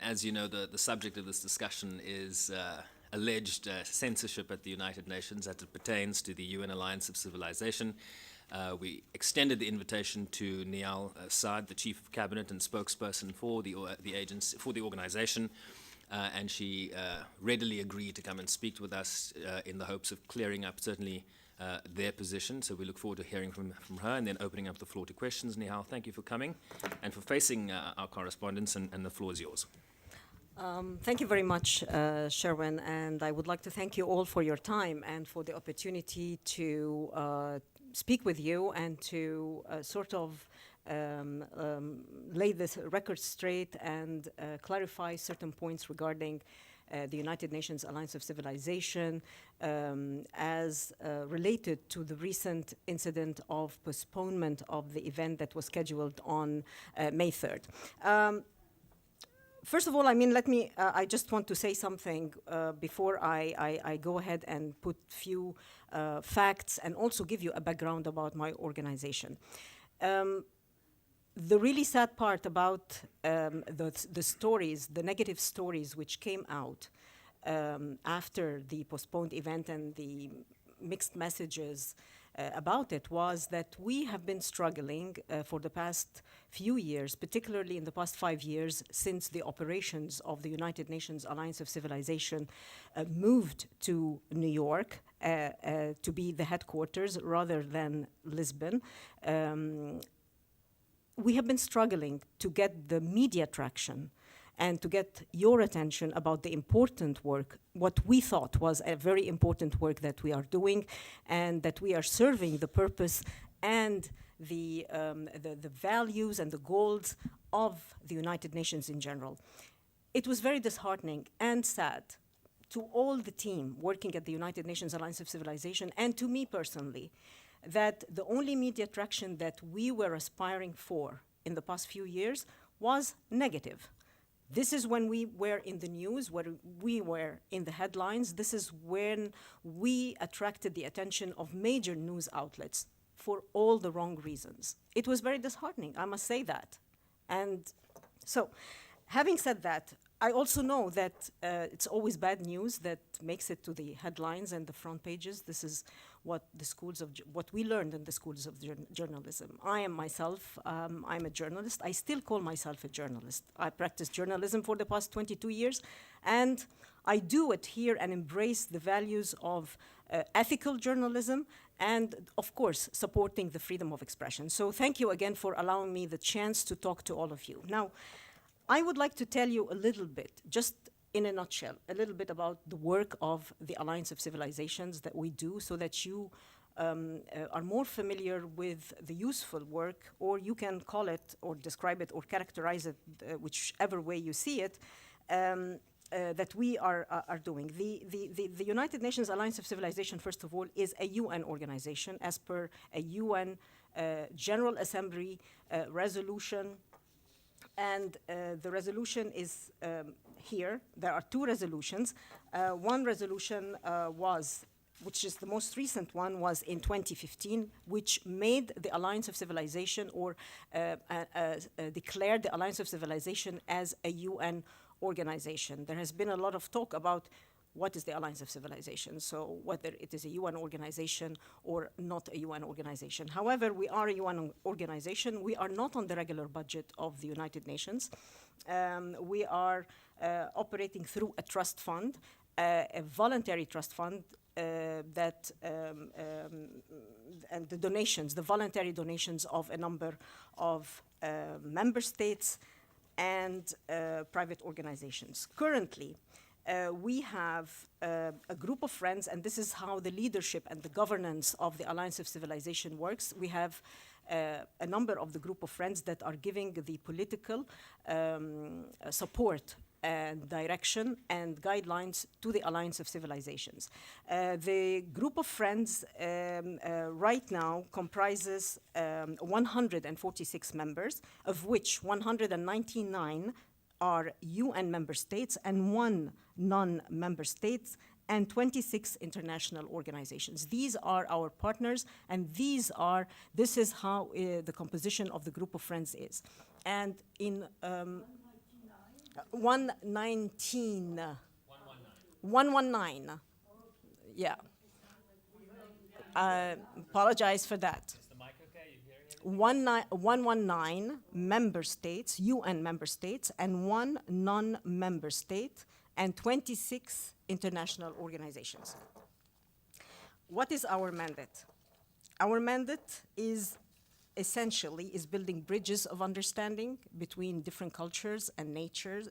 As you know, the subject of this discussion is alleged censorship at the United Nations as it pertains to the UN Alliance of Civilization. We extended the invitation to Niyal Saad, the Chief of Cabinet and spokesperson for the agency, for the organization, and she readily agreed to come and speak with us in the hopes of clearing up certainly their position. So we look forward to hearing from her and then opening up the floor to questions. Nihal, thank you for coming and for facing our correspondents, and the floor is yours. Thank you very much, Sherwin, and I would like to thank you all for your time and for the opportunity to speak with you and to sort of lay this record straight and clarify certain points regarding the United Nations Alliance of Civilization as related to the recent incident of postponement of the event that was scheduled on May 3rd. First of all, I mean, I just want to say something before I go ahead and put few facts and also give you a background about my organization. The really sad part about the stories, the negative stories which came out after the postponed event and the mixed messages about it was that we have been struggling for the past few years, particularly in the past 5 years, since the operations of the United Nations Alliance of Civilization moved to New York to be the headquarters rather than Lisbon. We have been struggling to get the media traction and to get your attention about the important work, what we thought was a very important work that we are doing, and that we are serving the purpose and the values and the goals of the United Nations in general. It was very disheartening and sad to all the team working at the United Nations Alliance of Civilization, and to me personally, that the only media traction that we were aspiring for in the past few years was negative. This is when we were in the news, when we were in the headlines. This is when we attracted the attention of major news outlets for all the wrong reasons. It was very disheartening, I must say that. And so, having said that, I also know that it's always bad news that makes it to the headlines and the front pages. This is what we learned in the schools of journalism. I am myself, I'm a journalist. I still call myself a journalist. I practiced journalism for the past 22 years, and I do adhere and embrace the values of ethical journalism and, of course, supporting the freedom of expression. So thank you again for allowing me the chance to talk to all of you. Now, I would like to tell you a little bit, just in a nutshell, a little bit about the work of the Alliance of Civilizations that we do, so that you are more familiar with the useful work, or you can call it or describe it or characterize it, whichever way you see it, that we are doing. The United Nations Alliance of Civilization, first of all, is a UN organization as per a UN General Assembly resolution. And the resolution is here. There are two resolutions. One resolution which is the most recent one, was in 2015, which made the Alliance of Civilization, or declared the Alliance of Civilization as a UN organization. There has been a lot of talk about what is the Alliance of Civilization, so whether it is a UN organization or not a UN organization. However, we are a UN organization. We are not on the regular budget of the United Nations. We are operating through a trust fund, a voluntary trust fund, and the donations, the voluntary donations of a number of member states and private organizations. Currently, we have a group of friends, and this is how the leadership and the governance of the Alliance of Civilization works. We have a number of the group of friends that are giving the political support and direction and guidelines to the Alliance of Civilizations. The group of friends right now comprises 146 members, of which 199 are UN member states and 1 non-member states, and 26 international organizations. These are our partners, and this is how the composition of the group of friends is. And in 119. 119. Yeah. Apologize for that. 119 member states, UN member states, and 1 non-member state, and 26 international organizations. What is our mandate? Our mandate is essentially building bridges of understanding between different cultures and nations,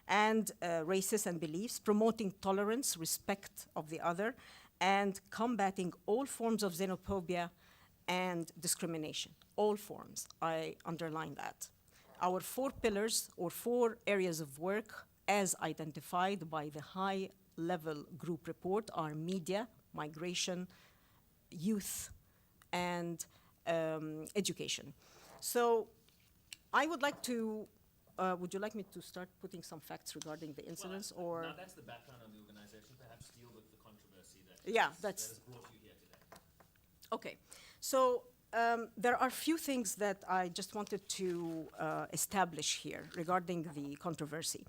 and races and beliefs, promoting tolerance, respect of the other, and combating all forms of xenophobia and discrimination. All forms, I underline that. Our 4 pillars or 4 areas of work as identified by the high-level group report are media, migration, youth, and education. So I would like to, would you like me to start putting some facts regarding the incidents, or? Now that's the background of the organization. Perhaps deal with the controversy that Yeah, has brought you here today. Okay, so there are a few things that I just wanted to establish here regarding the controversy.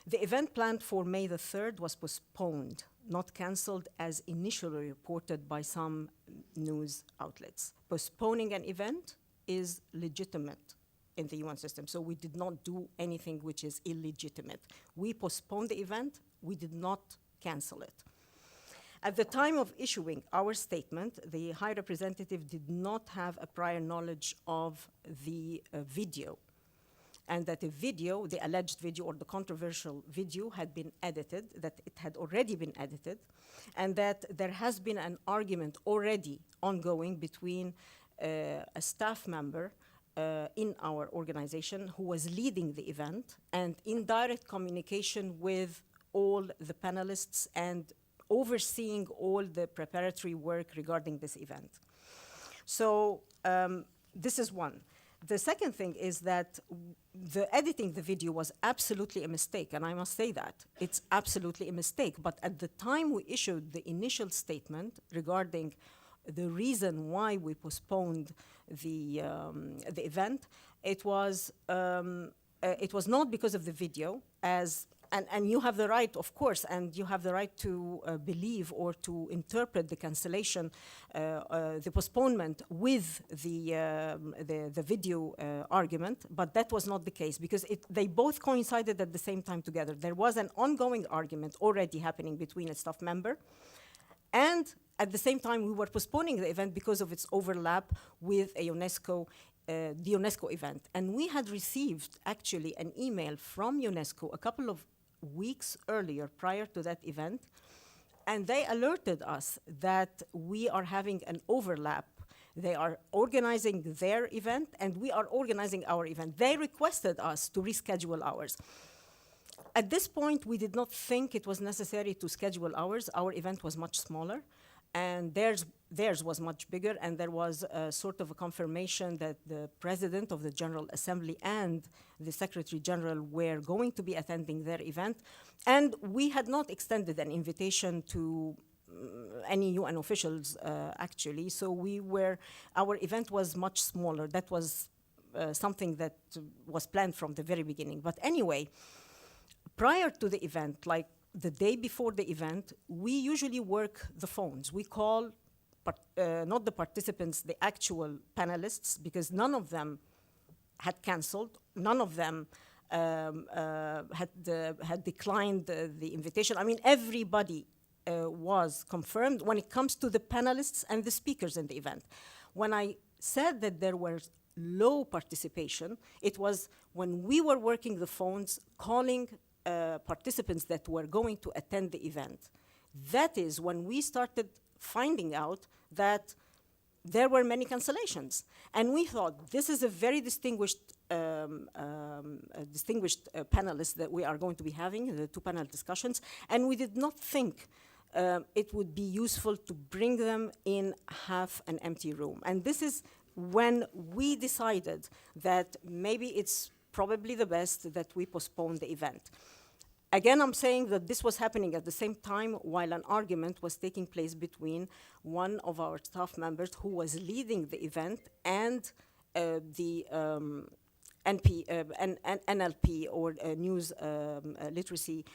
The event planned for May the 3rd was postponed, not cancelled as initially reported by some news outlets. Postponing an event is legitimate in the UN system, so we did not do anything which is illegitimate. We postponed the event, we did not cancel it. At the time of issuing our statement, the High Representative did not have a prior knowledge of the video, and that the video, the alleged video or the controversial video, had been edited, that it had already been edited, and that there has been an argument already ongoing between a staff member in our organization who was leading the event, and in direct communication with all the panelists and overseeing all the preparatory work regarding this event. So this is one. The second thing is that editing the video was absolutely a mistake, and I must say that. It's absolutely a mistake, but at the time we issued the initial statement regarding the reason why we postponed the event, it was not because of the video, and you have the right, of course, and you have the right to believe or to interpret the cancellation, the postponement with the video argument, but that was not the case because they both coincided at the same time together. There was an ongoing argument already happening between a staff member, and at the same time we were postponing the event because of its overlap with a the UNESCO event. And we had received actually an email from UNESCO a couple of weeks earlier, prior to that event, and they alerted us that we are having an overlap. They are organizing their event, and we are organizing our event. They requested us to reschedule ours. At this point, we did not think it was necessary to schedule ours. Our event was much smaller, and theirs was much bigger, and there was a sort of a confirmation that the President of the General Assembly and the Secretary General were going to be attending their event, and we had not extended an invitation to any UN officials, actually, so our event was much smaller. That was something that was planned from the very beginning. But anyway, prior to the event, like the day before the event, we usually work the phones. We call not the participants, the actual panelists, because none of them had canceled, none of them had declined the invitation. I mean, everybody was confirmed when it comes to the panelists and the speakers in the event. When I said that there was low participation, it was when we were working the phones, calling participants that were going to attend the event. That is when we started finding out that there were many cancellations. And we thought, this is a very distinguished panelists that we are going to be having, the 2 panel discussions, and we did not think it would be useful to bring them in half an empty room. And this is when we decided that maybe it's probably the best that we postpone the event. Again, I'm saying that this was happening at the same time while an argument was taking place between one of our staff members who was leading the event and the NLP or news literacy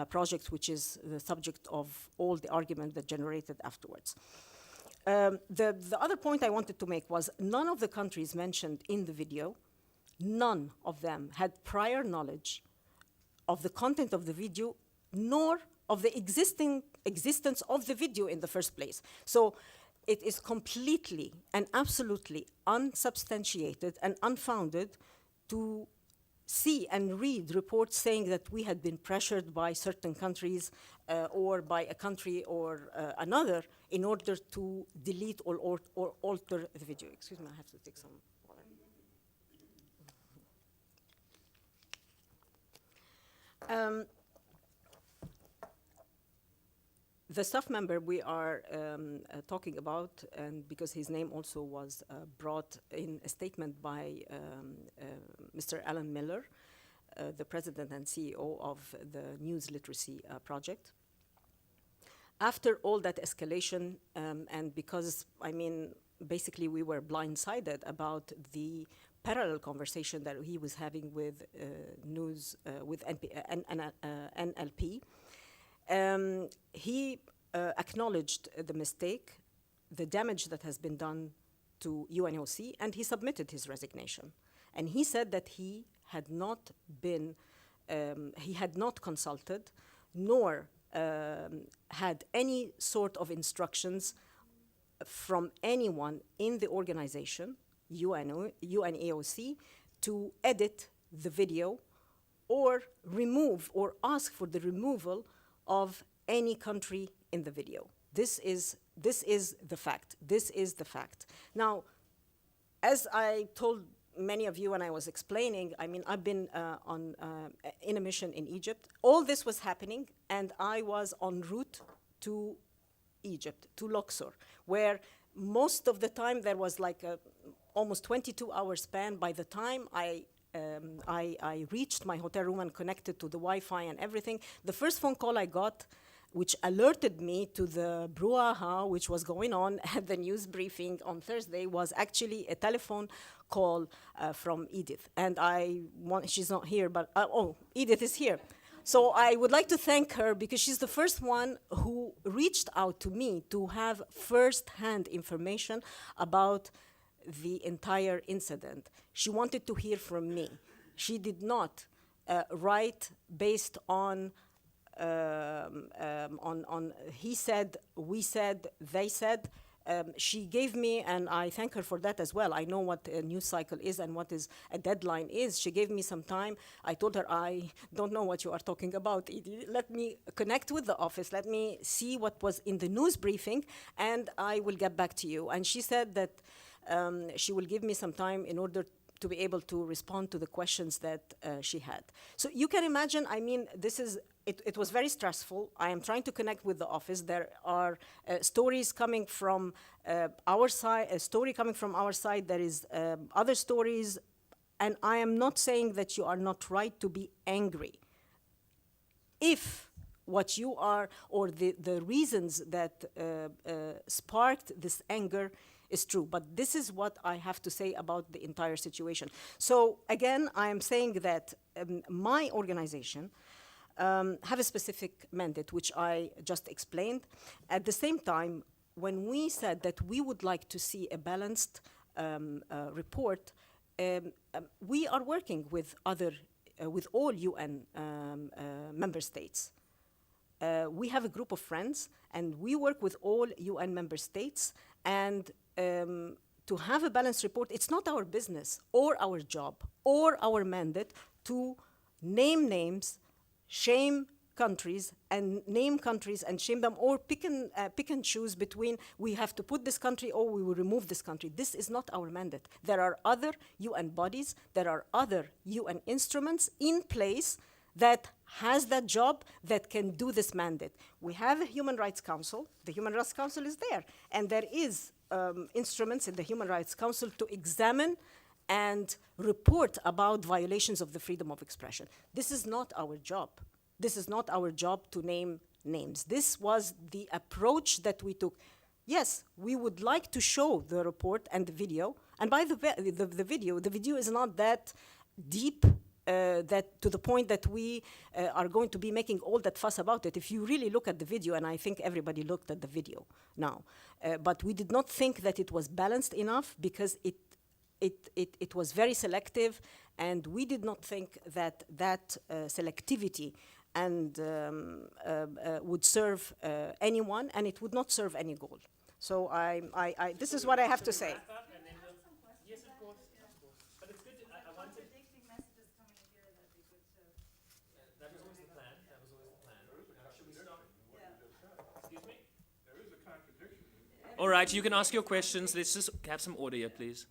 project, which is the subject of all the argument that generated afterwards. The other point I wanted to make was none of the countries mentioned in the video, none of them had prior knowledge of the content of the video, nor of the existence of the video in the first place. So it is completely and absolutely unsubstantiated and unfounded to see and read reports saying that we had been pressured by certain countries or by a country or another in order to delete or alter the video. Excuse me, I have to take some water. The staff member we are talking about, and because his name also was brought in a statement by Mr. Alan Miller, the president and CEO of the News Literacy Project. After all that escalation, and because, I mean, basically we were blindsided about the parallel conversation that he was having with with NLP, he acknowledged the mistake, the damage that has been done to UNOC, and he submitted his resignation. And he said that he had not been, he had not consulted, nor had any sort of instructions from anyone in the organization, UNAOC, to edit the video or remove or ask for the removal of any country in the video. This is the fact. This is the fact. Now, as I told many of you when I was explaining, I mean, I've been in a mission in Egypt. All this was happening, and I was en route to Egypt, to Luxor, where most of the time there was like a almost 22-hour span. By the time I reached my hotel room and connected to the Wi-Fi and everything, the first phone call I got, which alerted me to the brouhaha which was going on at the news briefing on Thursday, was actually a telephone call from Edith. And she's not here, but, oh, Edith is here. So I would like to thank her because she's the first one who reached out to me to have first-hand information about the entire incident. She wanted to hear from me. She did not write based on he said, we said, they said. She gave me, and I thank her for that as well. I know what a news cycle is and what is a deadline is. She gave me some time. I told her, I don't know what you are talking about, Edie. Let me connect with the office. Let me see what was in the news briefing, and I will get back to you. And she said that she will give me some time in order to be able to respond to the questions that she had. So you can imagine, I mean, this is, it was very stressful. I am trying to connect with the office. There are stories coming from our side, a story coming from our side. There is other stories. And I am not saying that you are not right to be angry. If what you are, or the reasons that sparked this anger is true. But this is what I have to say about the entire situation. So again, I am saying that my organization have a specific mandate, which I just explained. At the same time, when we said that we would like to see a balanced report, we are working with with all UN member states. We have a group of friends, and we work with all UN member states, and to have a balanced report, it's not our business or our job or our mandate to name names, shame countries, and name countries and shame them, or pick and choose between we have to put this country or we will remove this country. This is not our mandate. There are other UN bodies, there are other UN instruments in place that has that job, that can do this mandate. We have a Human Rights Council. The Human Rights Council is there, and there is instruments in the Human Rights Council to examine and report about violations of the freedom of expression. This is not our job. This is not our job to name names. This was the approach that we took. Yes, we would like to show the report and the video. And by the video is not that deep that to the point that we are going to be making all that fuss about it. If you really look at the video, and I think everybody looked at the video now, but we did not think that it was balanced enough because it was very selective, and we did not think that selectivity and would serve anyone, and it would not serve any goal. So this is what I have to say. Yes, of course. But it's good. I wanted. That was always the plan. Should we stop? Excuse me? There is a contradiction. All right, you can ask your questions. Let's just have some order here, please.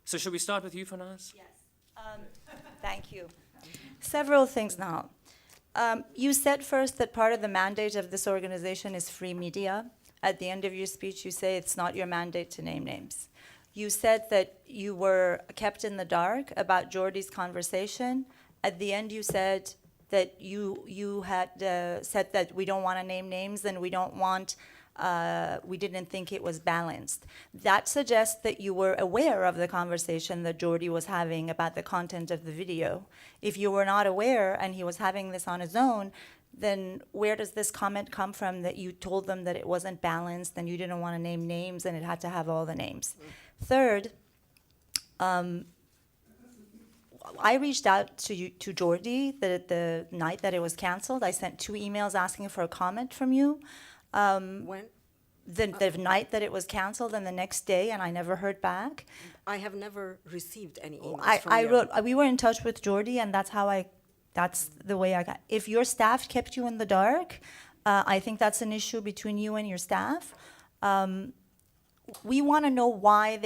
So should we start with you, Farnaz? Yes. Thank you. Several things now. You said first that part of the mandate of this organization is free media. At the end of your speech, you say it's not your mandate to name names. You said that you were kept in the dark about Jordi's conversation. At the end, you said that you had said that we don't want to name names and we don't want, we didn't think it was balanced. That suggests that you were aware of the conversation that Jordi was having about the content of the video. If you were not aware and he was having this on his own, then where does this comment come from that you told them that it wasn't balanced and you didn't want to name names and it had to have all the names? Third, I reached out to Jordi the night that it was canceled. I sent 2 emails asking for a comment from you. When? The night that it was canceled and the next day, and I never heard back. I have never received any emails from you. We were in touch with Jordi, and that's the way I got. If your staff kept you in the dark, I think that's an issue between you and your staff. We want to know why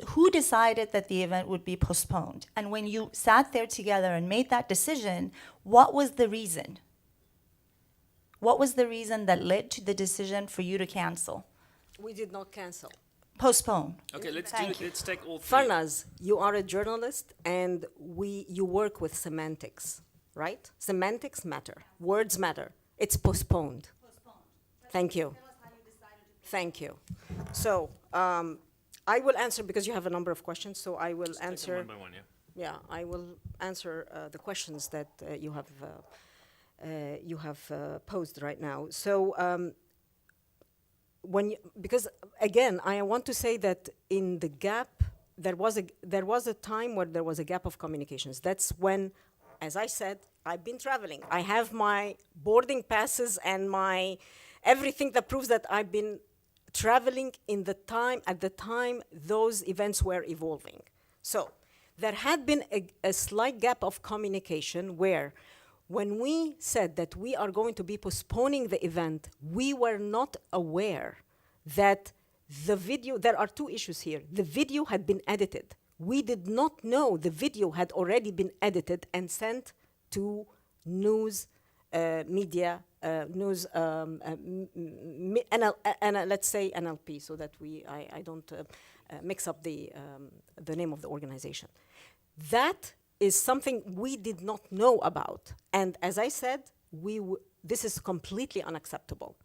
who decided that the event would be postponed? And when you sat there together and made that decision, what was the reason? What was the reason that led to the decision for you to cancel? We did not cancel. Postpone. Okay, let's take all 3. Farnaz, you are a journalist, and you work with semantics, right? Semantics matter. Words matter. It's postponed. Thank you. Thank you. So I will answer, because you have a number of questions, so I will Just take them answer. one by one, yeah. Yeah, I will answer the questions that you have posed right now. So because again, I want to say that in the gap, there was a time where there was a gap of communications. That's when, as I said, I've been traveling. I have my boarding passes and my everything that proves that I've been traveling at the time those events were evolving. So there had been a slight gap of communication where when we said that we are going to be postponing the event, we were not aware that the video, there are 2 issues here. The video had been edited. We did not know the video had already been edited and sent to news media, let's say NLP, so that I don't mix up the name of the organization. That is something we did not know about. And as I said, this is completely unacceptable.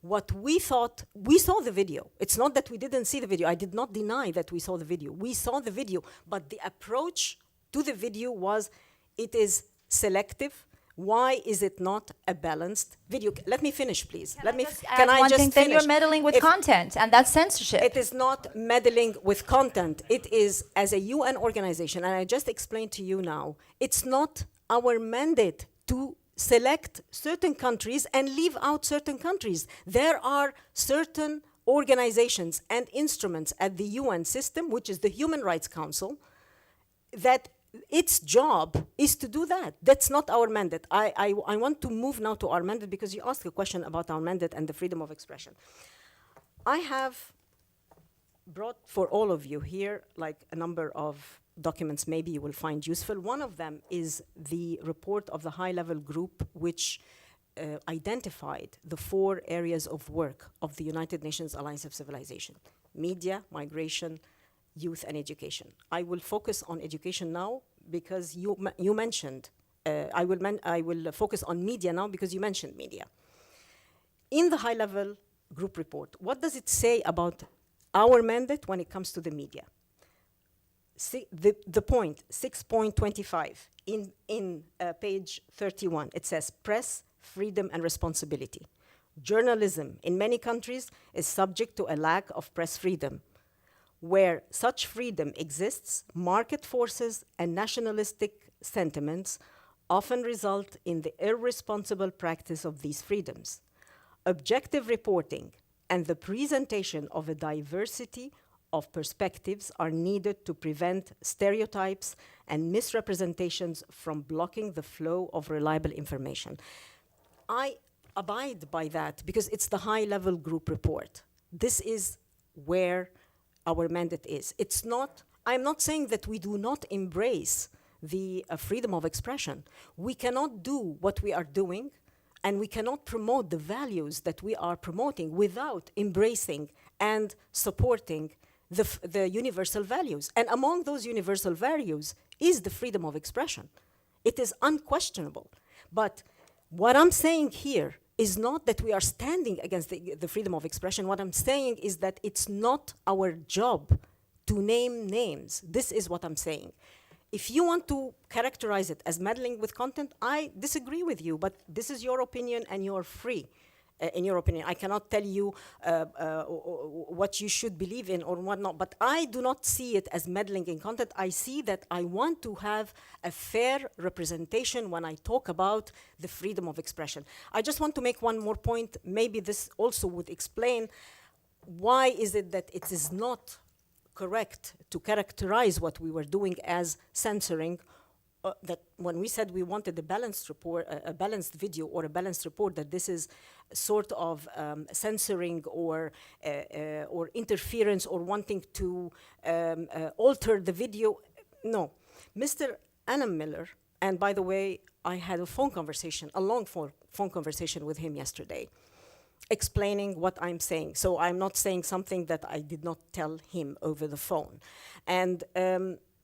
What we thought, we saw the video. It's not that we didn't see the video. I did not deny that we saw the video. We saw the video, but the approach to the video was, it is selective. Why is it not a balanced video? Let me finish, please. Can I just finish? Then you're meddling with content, and that's censorship. It is not meddling with content. It is, as a UN organization, and I just explained to you now, it's not our mandate to select certain countries and leave out certain countries. There are certain organizations and instruments at the UN system, which is the Human Rights Council, that its job is to do that. That's not our mandate. I want to move now to our mandate, because you asked a question about our mandate and the freedom of expression. I have brought for all of you here like a number of documents maybe you will find useful. One of them is the report of the high-level group which identified the 4 areas of work of the United Nations Alliance of Civilization: media, migration, youth, and education. I will focus on education now because you mentioned, I will focus on media now because you mentioned media. In the high-level group report, what does it say about our mandate when it comes to the media? the point, 6.25, in page 31, it says press, freedom and responsibility. Journalism in many countries is subject to a lack of press freedom. Where such freedom exists, market forces and nationalistic sentiments often result in the irresponsible practice of these freedoms. Objective reporting and the presentation of a diversity of perspectives are needed to prevent stereotypes and misrepresentations from blocking the flow of reliable information. I abide by that because it's the high-level group report. This is where our mandate is. I'm not saying that we do not embrace the freedom of expression. We cannot do what we are doing, and we cannot promote the values that we are promoting without embracing and supporting the universal values. And among those universal values is the freedom of expression. It is unquestionable. But what I'm saying here is not that we are standing against the freedom of expression. What I'm saying is that it's not our job to name names. This is what I'm saying. If you want to characterize it as meddling with content, I disagree with you, but this is your opinion and you're free. In your opinion, I cannot tell you what you should believe in or what not, but I do not see it as meddling in content. I see that I want to have a fair representation when I talk about the freedom of expression. I just want to make one more point. Maybe this also would explain why is it that it is not correct to characterize what we were doing as censoring. That when we said we wanted a balanced report, a balanced video or a balanced report, that this is sort of censoring or interference or wanting to alter the video. No. Mr. Alan Miller, and by the way, I had a long phone conversation with him yesterday, explaining what I'm saying. So I'm not saying something that I did not tell him over the phone. And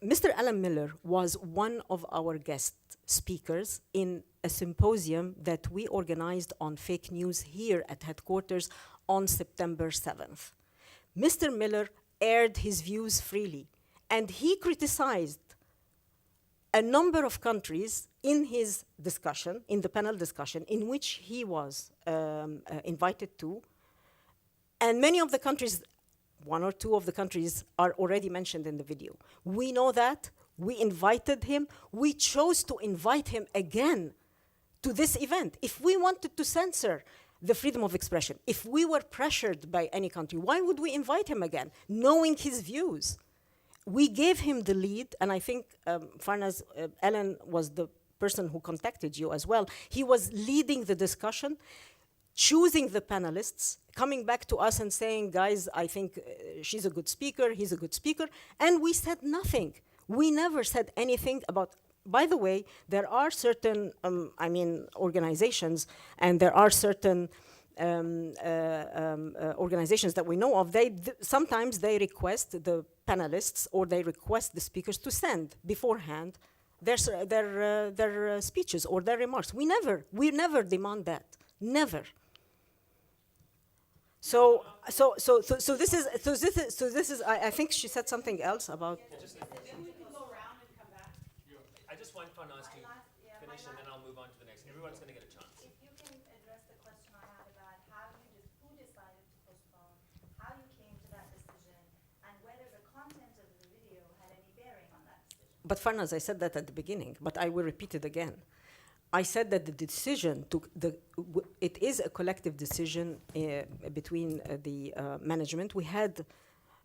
Mr. Alan Miller was one of our guest speakers in a symposium that we organized on fake news here at headquarters on September 7th. Mr. Miller aired his views freely, and he criticized a number of countries in his discussion, in the panel discussion, in which he was invited to, and many of the countries, one or two of the countries are already mentioned in the video. We know that. We invited him. We chose to invite him again to this event. If we wanted to censor the freedom of expression, if we were pressured by any country, why would we invite him again, knowing his views? We gave him the lead, and I think Farnaz, Ellen was the person who contacted you as well. He was leading the discussion, choosing the panelists, coming back to us and saying, guys, I think she's a good speaker, he's a good speaker, and we said nothing. We never said anything about, by the way, there are certain, organizations, and there are certain organizations that we know of, sometimes they request the panelists or they request the speakers to send beforehand their speeches or their remarks. We never demand that, never. So this is. I think she said something else about. I just want Farnaz to finish, and then I'll move on to the next. Everyone's going to get a chance. If you can address the question I had about who decided to postpone, how you came to that decision, and whether the content of the video had any bearing on that decision. But Farnaz, I said that at the beginning, but I will repeat it again. I said that the decision it is a collective decision between the management. We had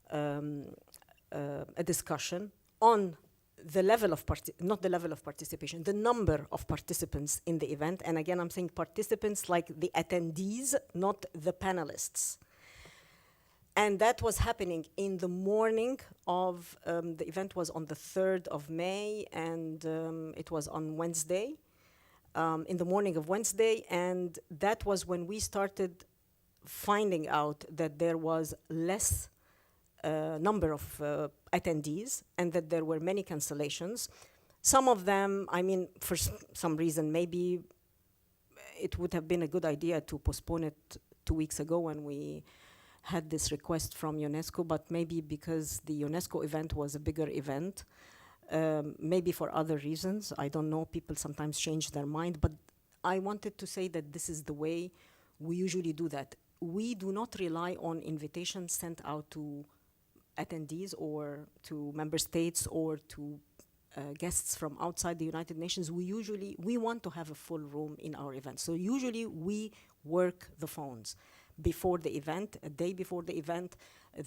a discussion on the level of not the level of participation, the number of participants in the event. And again, I'm saying participants like the attendees, not the panelists. And that was happening in the morning of, the event was on the 3rd of May, and it was on Wednesday. In the morning of Wednesday, and that was when we started finding out that there was less number of attendees and that there were many cancellations. Some of them, for some reason, maybe it would have been a good idea to postpone it 2 weeks ago when we had this request from UNESCO, but maybe because the UNESCO event was a bigger event, maybe for other reasons, I don't know, people sometimes change their mind, but I wanted to say that this is the way we usually do that. We do not rely on invitations sent out to attendees or to member states or to guests from outside the United Nations. We want to have a full room in our event. So usually we work the phones before the event, a day before the event,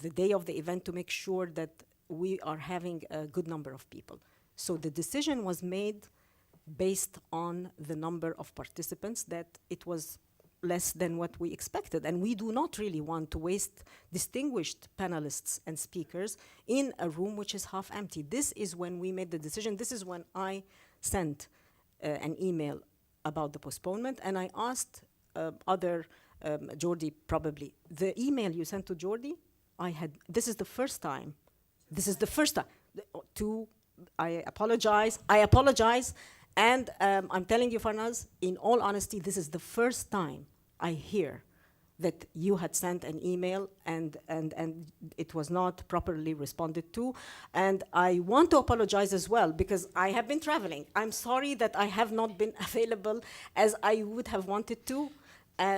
the day of the event, to make sure that we are having a good number of people. So the decision was made based on the number of participants, that it was less than what we expected. And we do not really want to waste distinguished panelists and speakers in a room which is half empty. This is when we made the decision. This is when I sent an email about the postponement, and I asked Jordi probably, the email you sent to Jordi, this is the first time, I apologize, and I'm telling you, Farnaz, in all honesty, this is the first time I hear that you had sent an email and it was not properly responded to. And I want to apologize as well, because I have been traveling. I'm sorry that I have not been available as I would have wanted to,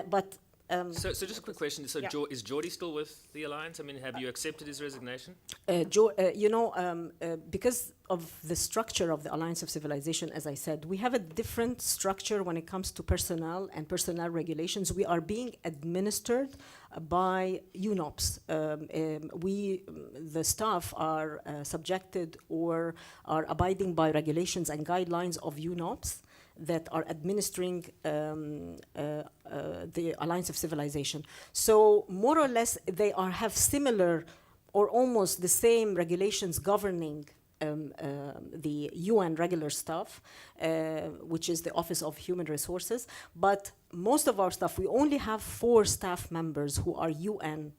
but So just a quick question. So Yeah. Is Jordi still with the Alliance? I mean, have you accepted his resignation? Because of the structure of the Alliance of Civilization, as I said, we have a different structure when it comes to personnel and personnel regulations. We are being administered by UNOPS. The staff are subjected or are abiding by regulations and guidelines of UNOPS that are administering the Alliance of Civilization. So more or less, they have similar or almost the same regulations governing the UN regular staff, which is the Office of Human Resources. But most of our staff, we only have 4 staff members who are UN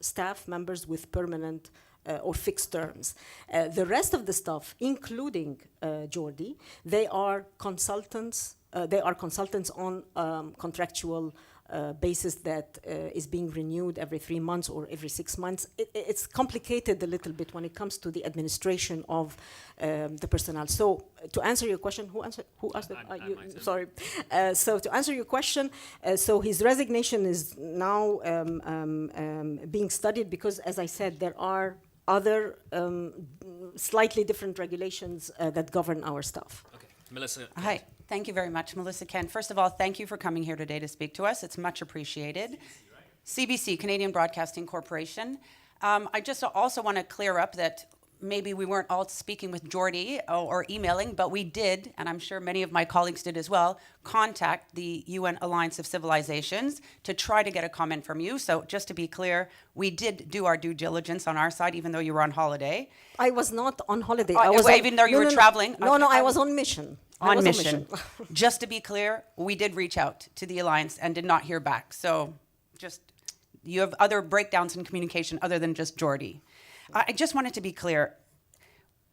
staff members with permanent or fixed terms. The rest of the staff, including Jordi, they are consultants. They are consultants on contractual basis that is being renewed every 3 months or every 6 months. It's complicated a little bit when it comes to the administration of the personnel. So to answer your question, who asked it? Sorry. So to answer your question, so his resignation is now being studied because, as I said, there are other slightly different regulations that govern our staff. Okay. Melissa. Hi. Thank you very much, Melissa Kent. First of all, thank you for coming here today to speak to us. It's much appreciated. CBC, Canadian Broadcasting Corporation. I just also want to clear up that maybe we weren't all speaking with Jordi or emailing, but we did, and I'm sure many of my colleagues did as well, contact the UN Alliance of Civilizations to try to get a comment from you. So just to be clear, we did do our due diligence on our side, even though you were on holiday. I was not on holiday. Even though you were traveling? No, I was on mission. On mission. Just to be clear, we did reach out to the Alliance and did not hear back. So just, you have other breakdowns in communication other than just Jordi. I just wanted to be clear.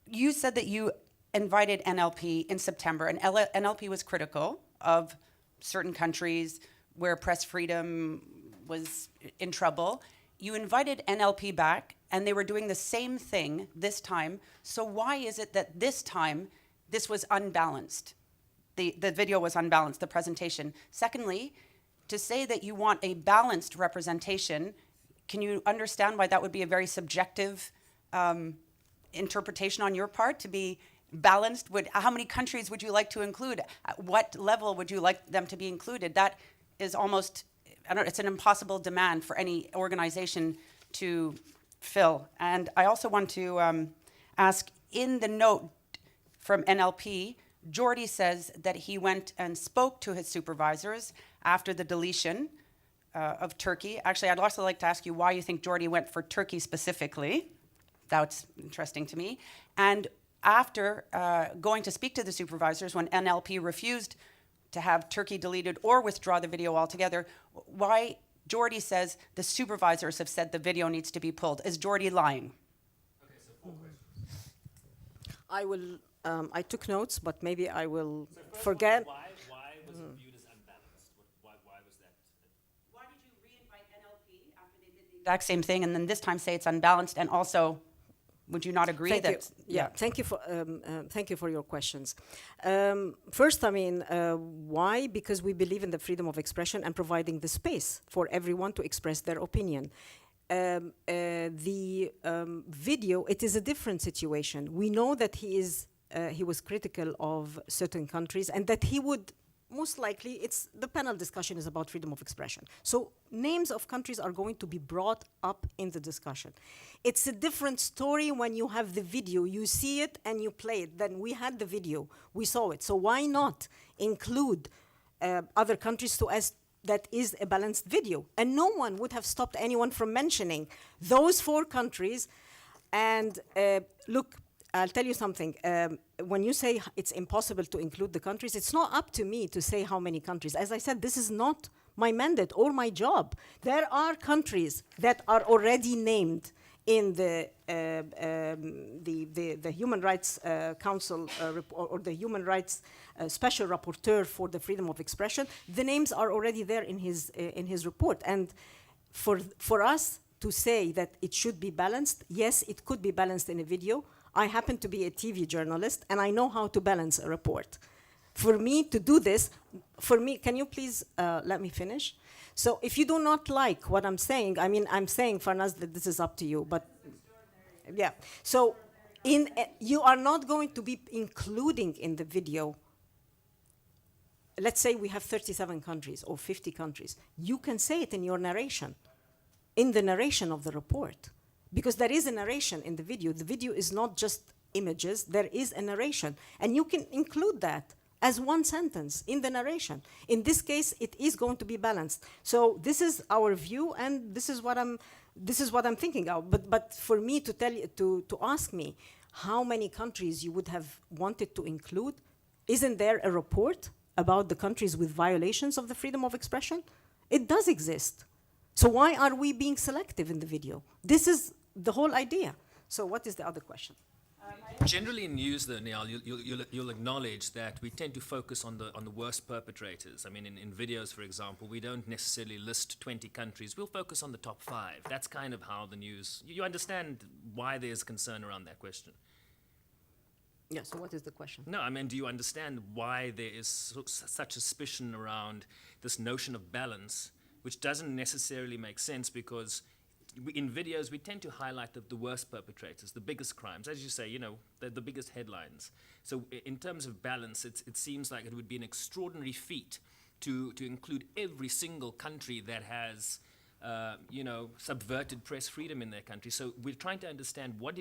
You said that you invited NLP in September, and NLP was critical of certain countries where press freedom was in trouble. You invited NLP back, and they were doing the same thing this time. So why is it that this time this was unbalanced? The video was unbalanced, the presentation. Secondly, to say that you want a balanced representation, can you understand why that would be a very subjective interpretation on your part, to be balanced? How many countries would you like to include? At what level would you like them to be included? That is almost, it's an impossible demand for any organization to fill. And I also want to ask, in the note from NLP, Jordi says that he went and spoke to his supervisors after the deletion of Turkey. Actually, I'd also like to ask you why you think Jordi went for Turkey specifically. That's interesting to me. And after going to speak to the supervisors, when NLP refused to have Turkey deleted or withdraw the video altogether, why Jordi says the supervisors have said the video needs to be pulled. Is Jordi lying? Okay, so 4 questions. I took notes, but maybe I will forget. Why was it viewed as unbalanced? Why was that? Why did you re-invite NLP after exact same thing, and then this time say it's unbalanced, and also, would you not agree Thank you. that? Yeah, thank you for your questions. First, I mean, why? Because we believe in the freedom of expression and providing the space for everyone to express their opinion. The video, it is a different situation. We know that he was critical of certain countries, and that he would most likely, the panel discussion is about freedom of expression. So names of countries are going to be brought up in the discussion. It's a different story when you have the video, you see it and you play it. Then we had the video, we saw it. So why not include other countries so as that is a balanced video? And no one would have stopped anyone from mentioning those 4 countries. And look, I'll tell you something. When you say it's impossible to include the countries, it's not up to me to say how many countries. As I said, this is not my mandate or my job. There are countries that are already named in the Human Rights Council or the Human Rights Special Rapporteur for the Freedom of Expression. The names are already there in his report. And for us to say that it should be balanced, yes, it could be balanced in a video. I happen to be a TV journalist, and I know how to balance a report. For me to do this, can you please let me finish? So if you do not like what I'm saying, I mean, I'm saying, Farnaz, that this is up to you, but yeah. So you are not going to be including in the video, let's say we have 37 countries or 50 countries. You can say it in your narration, in the narration of the report. Because there is a narration in the video. The video is not just images, there is a narration. And you can include that as one sentence in the narration. In this case, it is going to be balanced. So this is our view, and this is what I'm thinking of. But for me to tell you, to ask me how many countries you would have wanted to include, isn't there a report about the countries with violations of the freedom of expression? It does exist. So why are we being selective in the video? This is the whole idea. So what is the other question? Generally in news, though, Niall, you'll acknowledge that we tend to focus on the worst perpetrators. I mean, in videos, for example, we don't necessarily list 20 countries. We'll focus on the top 5. That's kind of how the news... You understand why there's concern around that question? Yeah, so what is the question? No, I mean, do you understand why there is such suspicion around this notion of balance, which doesn't necessarily make sense, because in videos we tend to highlight the worst perpetrators, the biggest crimes, as you say, you know, the biggest headlines. So in terms of balance, it seems like it would be an extraordinary feat to include every single country that has, you know, subverted press freedom in their country. So we're trying to understand what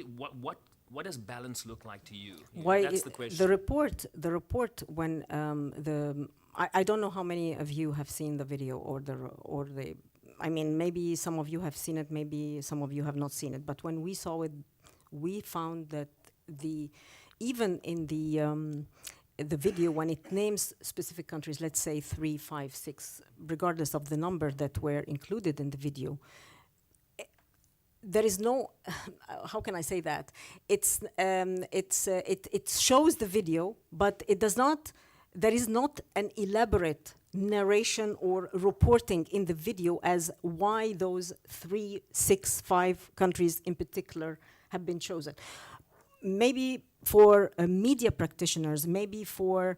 does balance look like to you? Why That's the question. The report when I don't know how many of you have seen the video or the I mean, maybe some of you have seen it, maybe some of you have not seen it. But when we saw it, we found that even in the video, when it names specific countries, let's say 3, 5, 6, regardless of the number that were included in the video, there is no, how can I say that? It shows the video, but it does not, there is not an elaborate narration or reporting in the video as why those 3, 6, 5 countries in particular have been chosen. Maybe for media practitioners, maybe for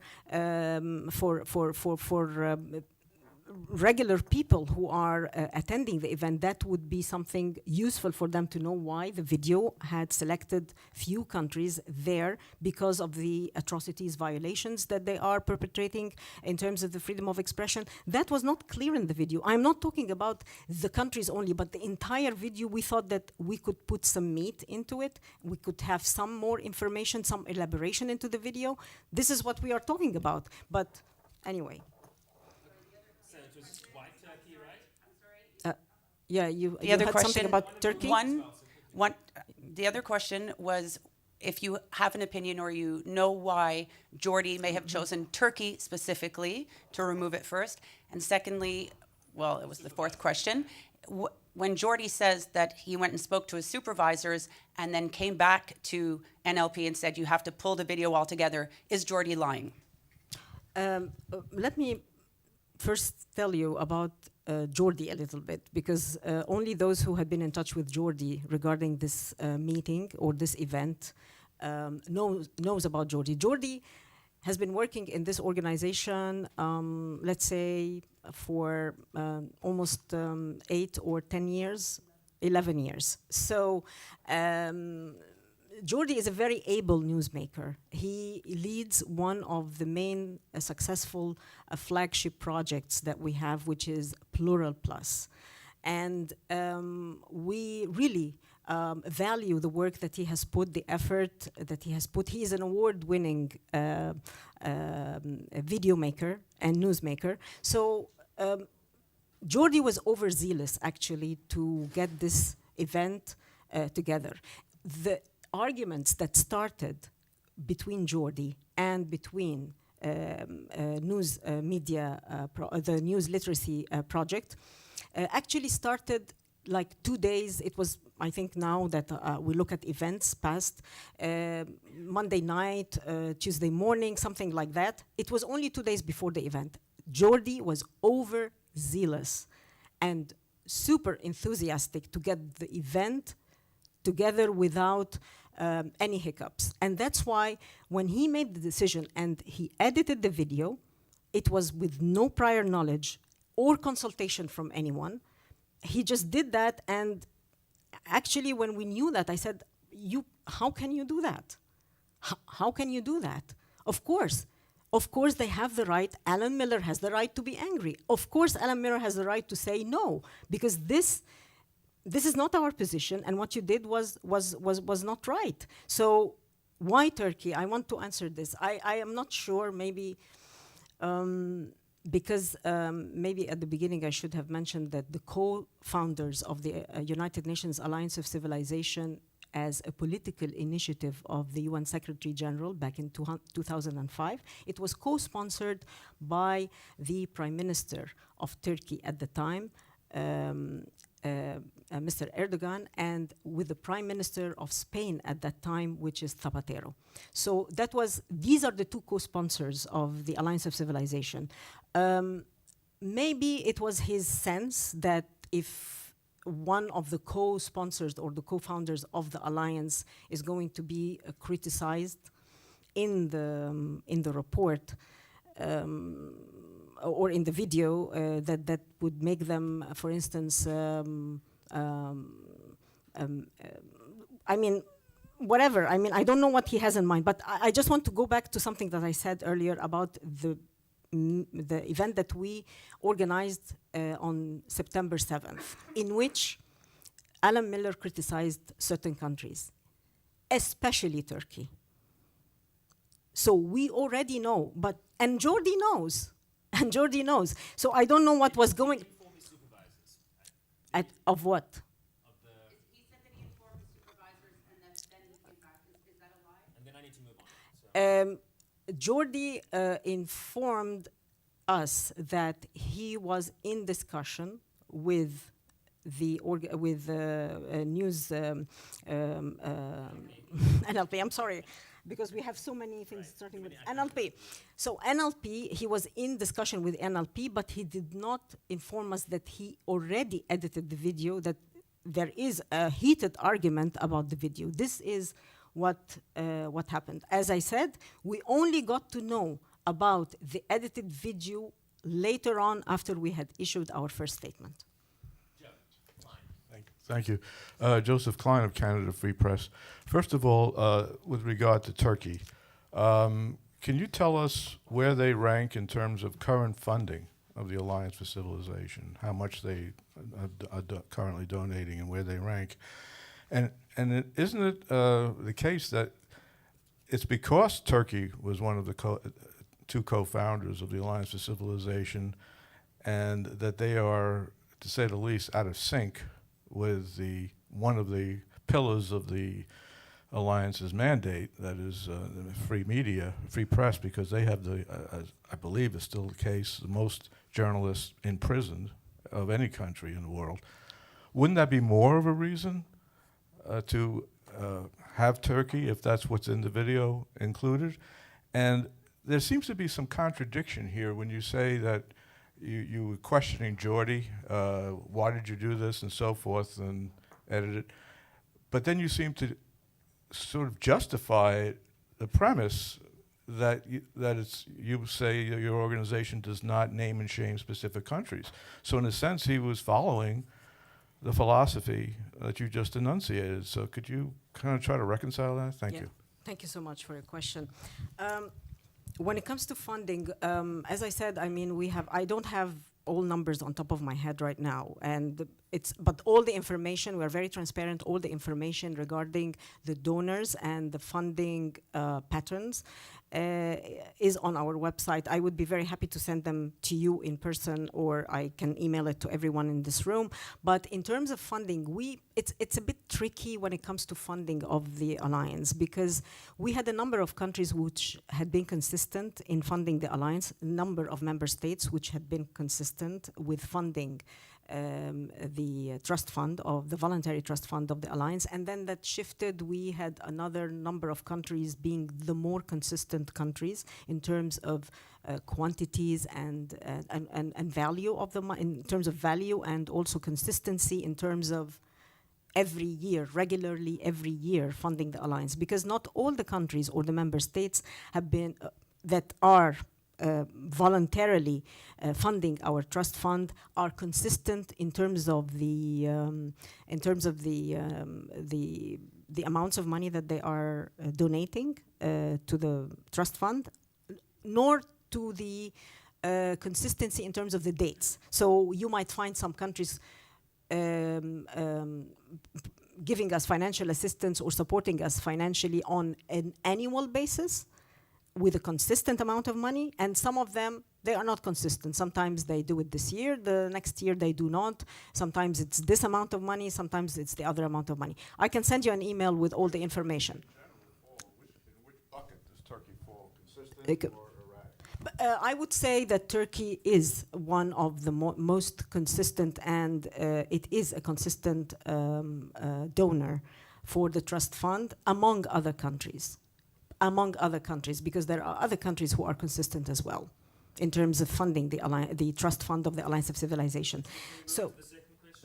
regular people who are attending the event, that would be something useful for them to know why the video had selected few countries there because of the atrocities, violations that they are perpetrating in terms of the freedom of expression. That was not clear in the video. I'm not talking about the countries only, but the entire video. We thought that we could put some meat into it. We could have some more information, some elaboration into the video. This is what we are talking about. But anyway. Yeah, you had something about Turkey? The other question was if you have an opinion or you know why Jordi may have chosen Turkey specifically to remove it first. And secondly, well, it was the fourth question. When Jordi says that he went and spoke to his supervisors and then came back to NLP and said you have to pull the video altogether, is Jordi lying? Let me first tell you about Jordi a little bit, because only those who had been in touch with Jordi regarding this meeting or this event knows about Jordi. Jordi has been working in this organization, let's say, for almost 8 or 10 years, 11 years. So Jordi is a very able newsmaker. He leads one of the main successful flagship projects that we have, which is Plural Plus. And we really value the work that he has put, the effort that he has put. He is an award-winning video maker and newsmaker. So Jordi was overzealous, actually, to get this event together. The arguments that started between Jordi and between news media, the news literacy project, actually started like 2 days. It was, I think now that we look at events past, Monday night, Tuesday morning, something like that. It was only 2 days before the event. Jordi was overzealous and super enthusiastic to get the event together without any hiccups. And that's why when he made the decision and he edited the video, it was with no prior knowledge or consultation from anyone. He just did that, and actually when we knew that, I said, how can you do that? How can you do that? Of course they have the right. Alan Miller has the right to be angry. Of course Alan Miller has the right to say no, because this is not our position, and what you did was not right. So why Turkey? I want to answer this. I am not sure, maybe because maybe at the beginning I should have mentioned that the co-founders of the United Nations Alliance of Civilization as a political initiative of the UN Secretary General back in 2005, it was co-sponsored by the Prime Minister of Turkey at the time, Mr. Erdogan, and with the Prime Minister of Spain at that time, which is Zapatero. So these are the two co-sponsors of the Alliance of Civilization. Maybe it was his sense that if one of the co-sponsors or the co-founders of the alliance is going to be criticized in the report, or in the video, that would make them, for instance, I mean, whatever. I mean, I don't know what he has in mind, but I just want to go back to something that I said earlier about the event that we organized on September 7th, in which Alan Miller criticized certain countries, especially Turkey. So we already know, and Jordi knows. And Jordi knows. So I don't know what was going. Of what? He said that he informed the supervisors and then he came back. Is that a lie? And then I need to move on. Jordi informed us that he was in discussion with the news NLP. I'm sorry, because we have so many things starting with NLP. So NLP, he was in discussion with NLP, but he did not inform us that he already edited the video, that there is a heated argument about the video. This is what happened. As I said, we only got to know about the edited video later on after we had issued our first statement. Thank you. Joseph Klein of Canada Free Press. First of all, with regard to Turkey, can you tell us where they rank in terms of current funding of the Alliance for Civilization, how much they are currently donating and where they rank? And isn't it the case that it's because Turkey was one of the two co-founders of the Alliance for Civilization, and that they are, to say the least, out of sync with one of the pillars of the Alliance's mandate, that is free media, free press, because they have I believe it's still the case, the most journalists imprisoned of any country in the world. Wouldn't that be more of a reason to have Turkey, if that's what's in the video, included? And there seems to be some contradiction here when you say that you were questioning Geordie, why did you do this and so forth, and edited. But then you seem to sort of justify the premise that you say your organization does not name and shame specific countries. So in a sense, he was following the philosophy that you just enunciated. So could you kind of try to reconcile that? Thank Yeah. you. Thank you so much for your question. When it comes to funding, as I said, I mean, I don't have all numbers on top of my head right now, but all the information, we're very transparent, all the information regarding the donors and the funding patterns is on our website. I would be very happy to send them to you in person, or I can email it to everyone in this room. But in terms of funding, it's a bit tricky when it comes to funding of the alliance, because we had a number of countries which had been consistent in funding the alliance, a number of member states which had been consistent with funding the trust fund, of the voluntary trust fund of the alliance, and then that shifted. We had another number of countries being the more consistent countries in terms of quantities and value of the in terms of value, and also consistency in terms of every year, regularly every year funding the alliance, because not all the countries or the member states have been that are voluntarily funding our trust fund are consistent in terms of the amounts of money that they are donating to the trust fund, nor to the consistency in terms of the dates. So you might find some countries giving us financial assistance or supporting us financially on an annual basis, with a consistent amount of money, and some of them, they are not consistent. Sometimes they do it this year, the next year they do not. Sometimes it's this amount of money, sometimes it's the other amount of money. I can send you an email with all the information. In which bucket does Turkey fall? Consistent or erratic? I would say that Turkey is one of the most consistent, and it is a consistent donor for the trust fund among other countries. Because there are other countries who are consistent as well in terms of funding the trust fund of the Alliance of Civilization. So,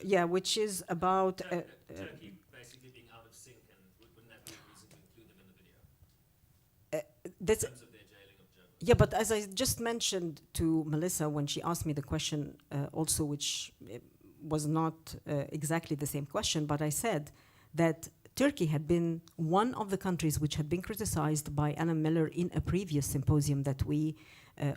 yeah, which is about Turkey basically being out of sync, and wouldn't that be a reason to include them in the video? that's In terms of their jailing of journalists. Yeah, but as I just mentioned to Melissa when she asked me the question, also, which was not exactly the same question, but I said that Turkey had been one of the countries which had been criticized by Anna Miller in a previous symposium that we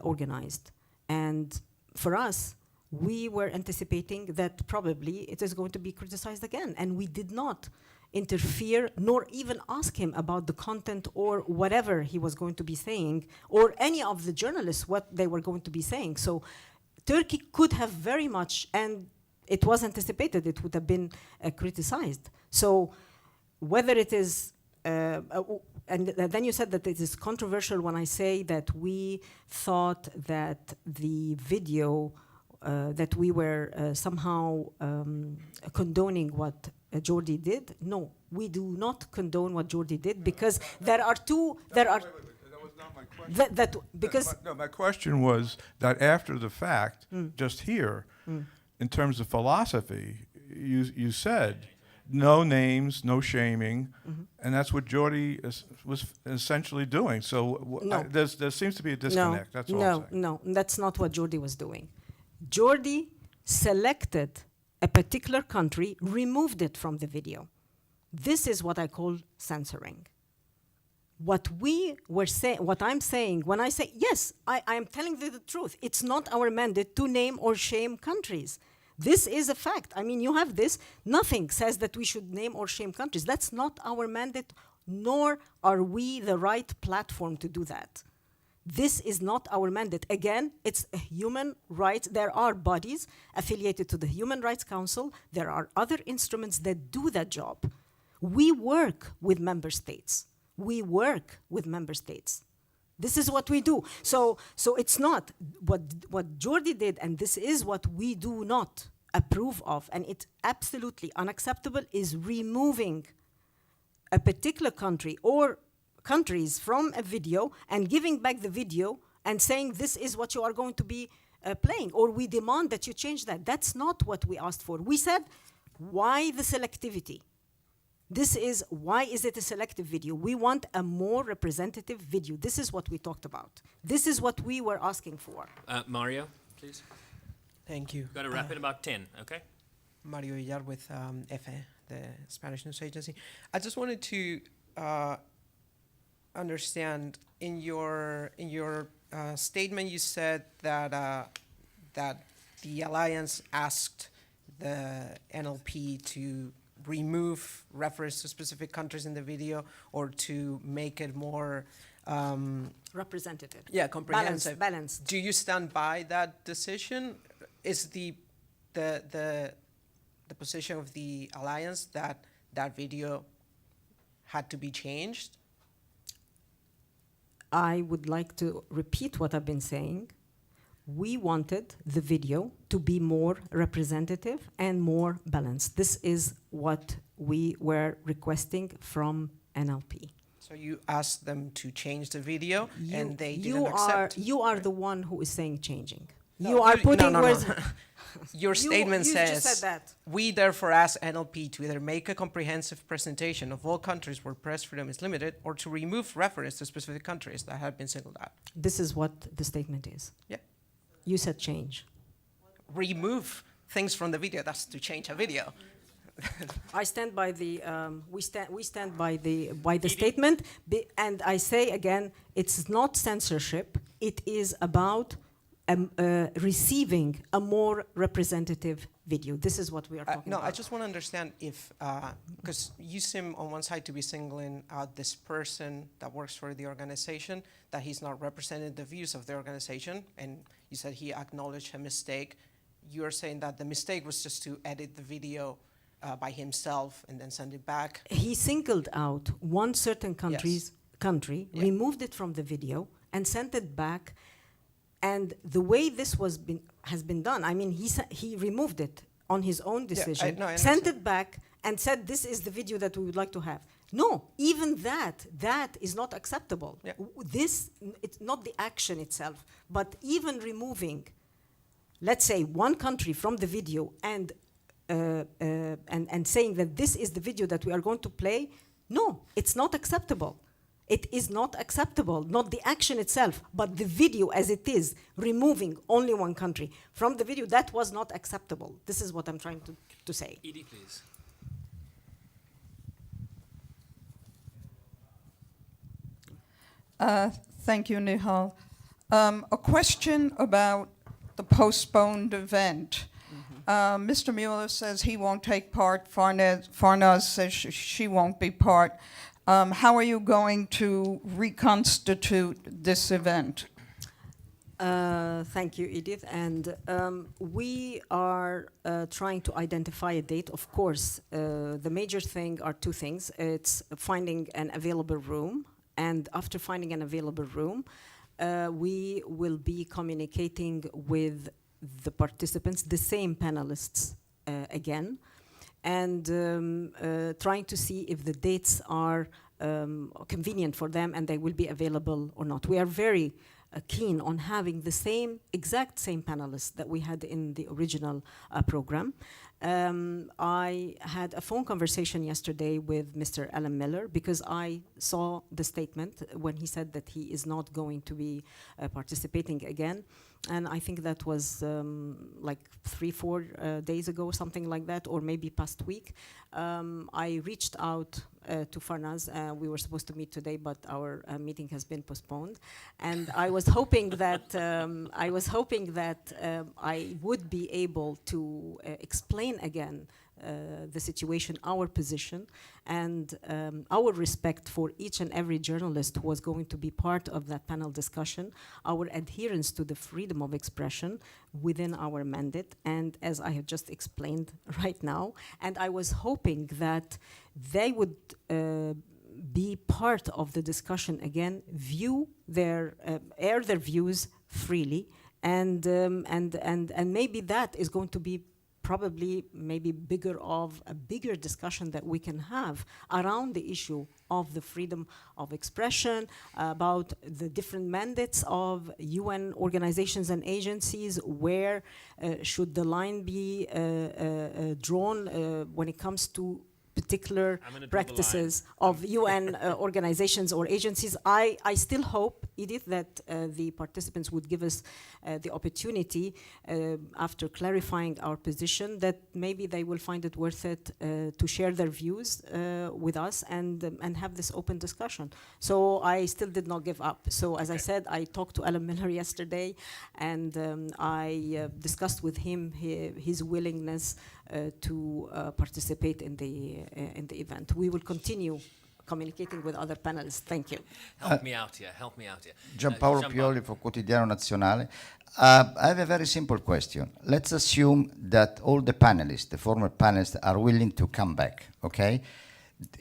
organized. And for us, we were anticipating that probably it is going to be criticized again. And we did not interfere, nor even ask him about the content or whatever he was going to be saying, or any of the journalists what they were going to be saying. So Turkey could have very much, and it was anticipated, it would have been criticized. So whether it is, and then you said that it is controversial when I say that we thought that the video, that we were somehow condoning what Geordie did. No, we do not condone what Geordie did, because there are two, there are... Wait, that was not my question. Because... My question was that after the fact, just here, in terms of philosophy, you said no names, no shaming, and that's what Geordie was essentially doing. So No. there seems to be a disconnect. That's all I'm saying. No, that's not what Geordie was doing. Geordie selected a particular country, removed it from the video. This is what I call censoring. What I'm saying, when I say, yes, I am telling you the truth. It's not our mandate to name or shame countries. This is a fact. I mean, you have this. Nothing says that we should name or shame countries. That's not our mandate, nor are we the right platform to do that. This is not our mandate. Again, it's a human rights. There are bodies affiliated to the Human Rights Council. There are other instruments that do that job. We work with member states. We work with member states. This is what we do. So it's not what Geordie did, and this is what we do not approve of, and it's absolutely unacceptable, is removing a particular country or countries from a video and giving back the video and saying this is what you are going to be playing, or we demand that you change that. That's not what we asked for. We said, why the selectivity? This is, why is it a selective video? We want a more representative video. This is what we talked about. This is what we were asking for. Mario, please. Thank you. Got to wrap in about 10, okay? Mario Villar with EFE, the Spanish news agency. I just wanted to understand, in your statement you said that that the alliance asked the NLP to remove reference to specific countries in the video, or to make it more Representative. comprehensive. Balanced. Do you stand by that decision? Is the position of the alliance that that video had to be changed? I would like to repeat what I've been saying. We wanted the video to be more representative and more balanced. This is what we were requesting from NLP. So you asked them to change the video, and they didn't accept. You are the one who is saying changing. No, you are putting no. words. Your statement you says, just said that. we therefore ask NLP to either make a comprehensive presentation of all countries where press freedom is limited, or to remove reference to specific countries that have been singled out. This is what the statement is. Yeah. You said change. Remove things from the video, that's to change a video. I stand by the. We stand by the statement, and I say again, it's not censorship. It is about receiving a more representative video. This is what we are talking No, about. I just want to understand if, because you seem on one side to be singling out this person that works for the organization, that he's not representing the views of the organization, and you said he acknowledged a mistake. You're saying that the mistake was just to edit the video by himself and then send it back. He singled out one certain country, Yeah. removed it from the video, and sent it back. And the way this has been done, I mean, he removed it on his own decision, I sent understand. it back, and said, this is the video that we would like to have. No, even that is not acceptable. Yeah. It's not the action itself, but even removing, let's say, one country from the video and saying that this is the video that we are going to play, no, it's not acceptable. It is not acceptable, not the action itself, but the video as it is, removing only one country from the video, that was not acceptable. This is what I'm trying to say. Edie, please. Thank you, Nihal. A question about the postponed event. Mr. Mueller says he won't take part. Farnaz says she won't be part. How are you going to reconstitute this event? Thank you, Edith. And we are trying to identify a date. Of course, the major thing are two things. It's finding an available room. And after finding an available room, we will be communicating with the participants, the same panelists again, and trying to see if the dates are convenient for them and they will be available or not. We are very keen on having the exact same panelists that we had in the original program. I had a phone conversation yesterday with Mr. Alan Miller because I saw the statement when he said that he is not going to be participating again. And I think that was like 3-4 days ago, something like that, or maybe past week. I reached out to Farnaz. We were supposed to meet today, but our meeting has been postponed. And I was hoping that I would be able to explain again the situation, our position, and our respect for each and every journalist who was going to be part of that panel discussion, our adherence to the freedom of expression within our mandate, and as I have just explained right now, and I was hoping that they would be part of the discussion again, air their views freely, and maybe that is going to be probably maybe a bigger discussion that we can have around the issue of the freedom of expression, about the different mandates of UN organizations and agencies, where should the line be drawn when it comes to particular I'm gonna draw the practices of UN organizations or agencies. I still hope, Edith, that the participants would give us the opportunity, after clarifying our position, that maybe they will find it worth it to share their views with us and have this open discussion. So I still did not give up. So as I said, I talked to Alan Miller yesterday, and I discussed with him his willingness to participate in the event. We will continue communicating with other panelists. Thank you. Help me out here. Giampaolo Pioli for Quotidiano Nazionale. I have a very simple question. Let's assume that all the panelists, the former panelists, are willing to come back, okay?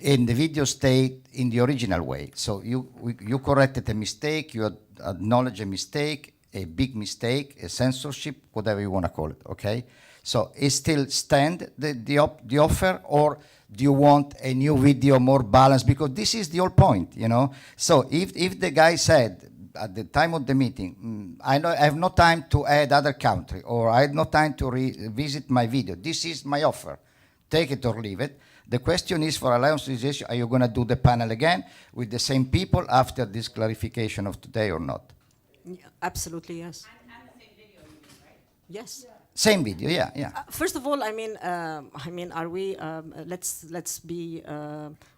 And the video stayed in the original way. So you corrected a mistake, you acknowledge a mistake, a big mistake, a censorship, whatever you want to call it, okay? So it still stand, the offer, or do you want a new video, more balanced? Because this is the whole point, you know? So if the guy said at the time of the meeting, I have no time to add other country, or I have no time to revisit my video, this is my offer, take it or leave it. The question is, for Alliance Organization, are you going to do the panel again with the same people after this clarification of today or not? Yeah, absolutely, yes. And the same video, you mean, right? Yes. Same video, yeah. First of all, are we? Let's be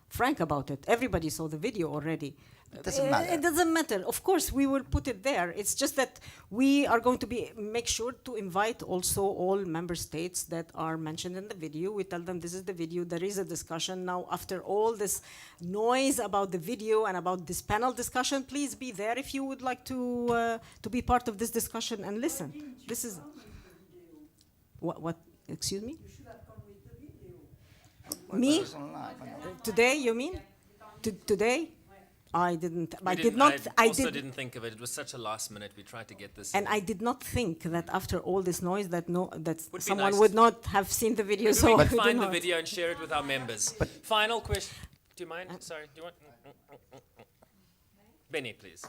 frank about it. Everybody saw the video already. It doesn't matter. It doesn't matter. Of course, we will put it there. It's just that we are going to make sure to invite also all member states that are mentioned in the video. We tell them this is the video. There is a discussion now. After all this noise about the video and about this panel discussion, please be there if you would like to be part of this discussion and listen. This is. What? Excuse me? You should have come with the video. Me? Today, you mean? Today? I didn't. I didn't think of it. It was such a last minute. We tried to get this. And I did not think that after all this noise that Would someone nice. would not have seen the video. Maybe So we we could did find the not. video and share it with our members. Final question. Do you mind? Sorry. Do you want? Benny, please.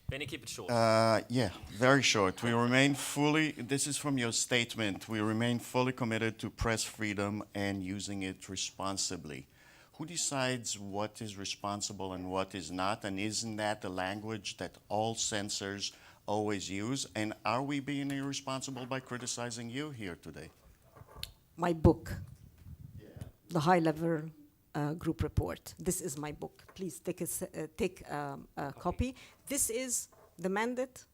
Benny, keep it short. Yeah, very short. We remain fully, this is from your statement, we remain fully committed to press freedom and using it responsibly. Who decides what is responsible and what is not? And isn't that the language that all censors always use? And are we being irresponsible by criticizing you here today? My book, the high-level group report. This is my book. Please take a copy. This is the mandate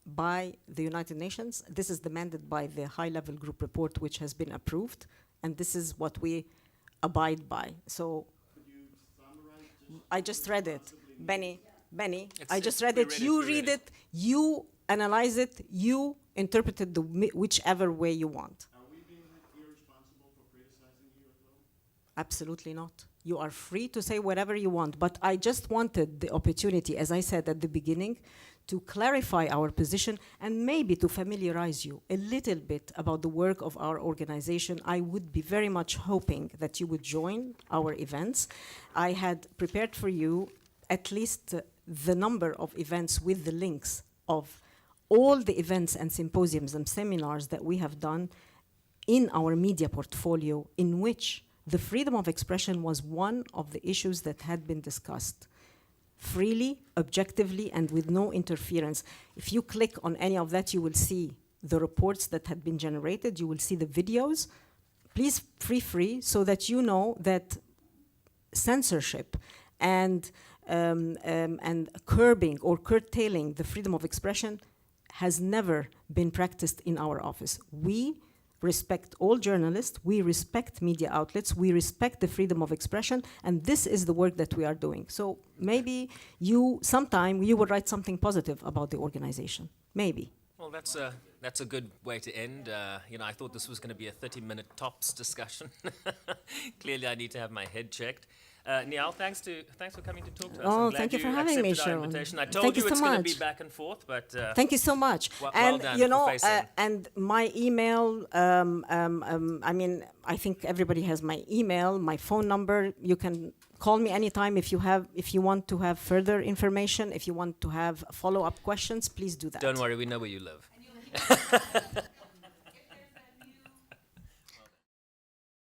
by the United Nations. This is the mandate by the high-level group report, which has been approved, and this is what we abide by. So I just read it, Benny. I just read it. You read it. You analyze it. You interpret it whichever way you want. Are we being irresponsible for criticizing you as well? Absolutely not. You are free to say whatever you want, but I just wanted the opportunity, as I said at the beginning, to clarify our position and maybe to familiarize you a little bit about the work of our organization. I would be very much hoping that you would join our events. I had prepared for you at least the number of events with the links of all the events and symposiums and seminars that we have done in our media portfolio, in which the freedom of expression was one of the issues that had been discussed freely, objectively, and with no interference. If you click on any of that, you will see the reports that had been generated, you will see the videos. Please free, so that you know that censorship and curbing or curtailing the freedom of expression has never been practiced in our office. We respect all journalists, we respect media outlets, we respect the freedom of expression, and this is the work that we are doing. So maybe sometime you will write something positive about the organization, maybe. Well, that's a good way to end. I thought this was going to be a 30-minute tops discussion. Clearly, I need to have my head checked. Niall, thanks for coming to talk to us. Oh, I'm glad thank you for having me, accepted our Sharon. invitation. I Thank told you you so it's going to much. be back and forth, but Thank you so much. well And done you for know, facing. and my email. I mean, I think everybody has my email, my phone number. You can call me anytime if you want to have further information. If you want to have follow-up questions, please do that. Don't worry, we know where you live.